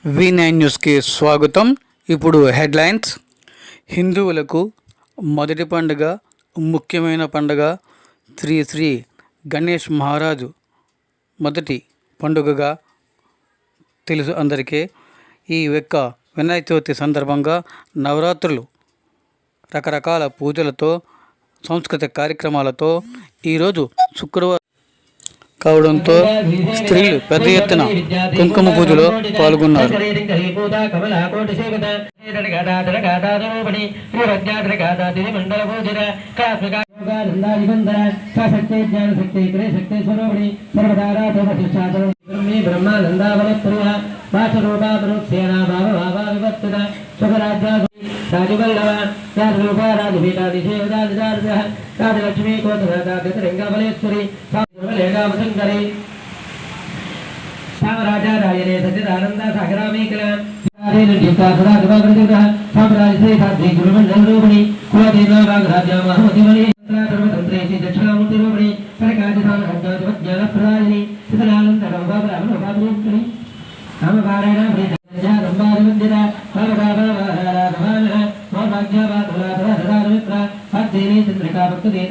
V9 న్యూస్కి స్వాగతం. ఇప్పుడు హెడ్లైన్స్. హిందువులకు మొదటి పండుగ, ముఖ్యమైన పండుగ శ్రీ శ్రీ గణేష్ మహారాజు మొదటి పండుగగా తెలుసు అందరికీ. ఈ యొక్క వినాయక చవితి సందర్భంగా నవరాత్రులు రకరకాల పూజలతో, సాంస్కృతిక కార్యక్రమాలతో ఈరోజు శుక్రవారం కావడంతో స్త్రీలు పెద్ద ఎత్తున కుంకుమ పూజలో పాల్గొన్నారు. రాజలక్ష్మీ కోటరింగబలేశ్వరి సామరాజారాయణే సచిదానంద సాగరామీకల గురుమండలరూపిణి కులదేవాగ్రాజ్యామహమతిమణి సర్వతంత్రేసి దక్షిణామూర్తి రూపిణి సరకాజానజ్ఞానప్రదాయిని సిద్ధనానందరూపిణి రామపారాయణ రంభారిమందిర చంద్రికా భక్తి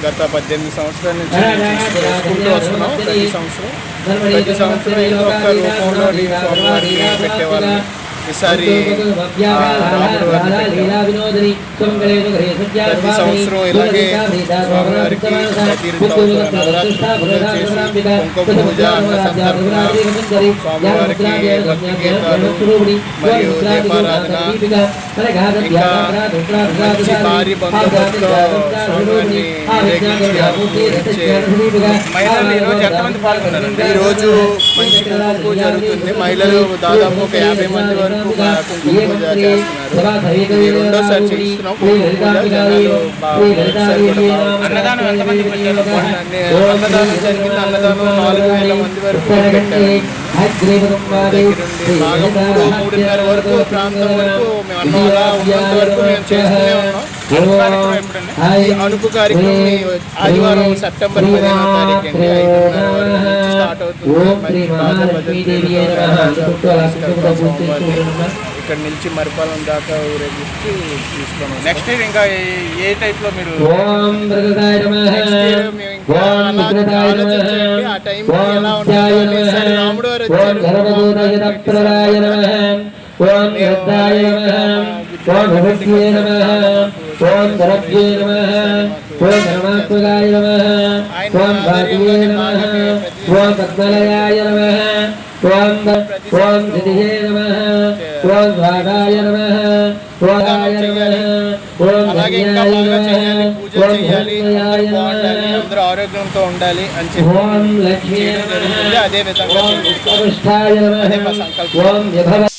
గత 18 సంవత్సరాల నుంచి చేసుకుంటూ వస్తున్నాం. ప్రతి సంవత్సరం ఏదో ఒక్క రూపంలో స్వామివారిని పెట్టేవాళ్ళం. ఈసారి ప్రతి సంవత్సరం ఇలాగే స్వామివారికి కుంకుమ పూజ, అన్న సంతర్పణ, స్వామివారికి భక్తి గీతాలు మరియు దీపారాధన, ఇంకా మంచి భారీ బందోబస్తుతో స్వామివారిని మహిళలు ఈరోజు ఎంతమంది పాల్గొన్నారండి? ఈరోజు మంచి కుంకుమ పూజ జరుగుతుంది. మహిళలు దాదాపు ఒక 50 మంది వరకు కుంకుమ పూజ చేస్తున్నారు. ఇది రెండోసారి చేస్తున్నాం కుంకుమ పూజ. జనాలు అన్నదానం జరిగింది. అన్నదానం 4,000 మంది వరకు పెట్టారు. బాగా 3:30 వరకు ప్రాంతం వరకు మేము అన్నం అలా ఉన్నంత వరకు మేము చేస్తూనే ఉన్నాం. అనుపు కార్యక్రమం ఆదివారం సెప్టెంబర్ 15వ తారీఖు అండి. 5:30 వరకు స్టార్ట్ అవుతుంది. ఇక్కడ నుంచి మరిపాలెం దాకా ఊరేగిస్తూ తీసుకున్నాం. నెక్స్ట్ ఇయర్ ఇంకా ఏ టైప్ లో మీరు ఆలోచించండి. ఆ టైం ఎలా ఉంటుంది. రాముడు వారు వచ్చారు. అలాగే ఇంకా బాగా చేయాలి, పూజ చేయాలి, బాగుండాలి, అందరూ ఆరోగ్యంతో ఉండాలి అని చెప్పి చేయడం జరుగుతుంది. అదే విధంగా అదే మా సంకల్పం.